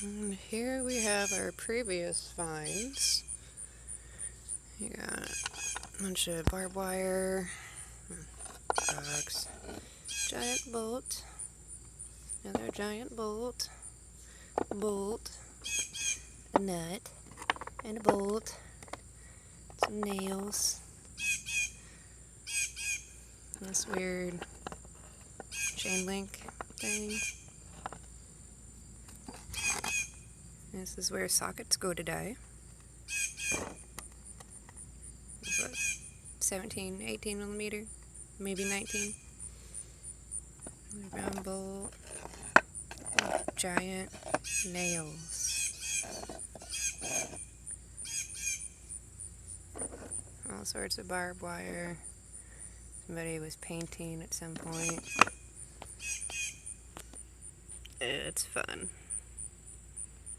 And here we have our previous finds. You got a bunch of barbed wire, box, giant bolt, another giant bolt, a nut, and a bolt, some nails, this weird chain link thing. This is where sockets go to die. What, 17, 18 millimeter, maybe 19. Round bolt, giant nails. All sorts of barbed wire. Somebody was painting at some point. It's fun.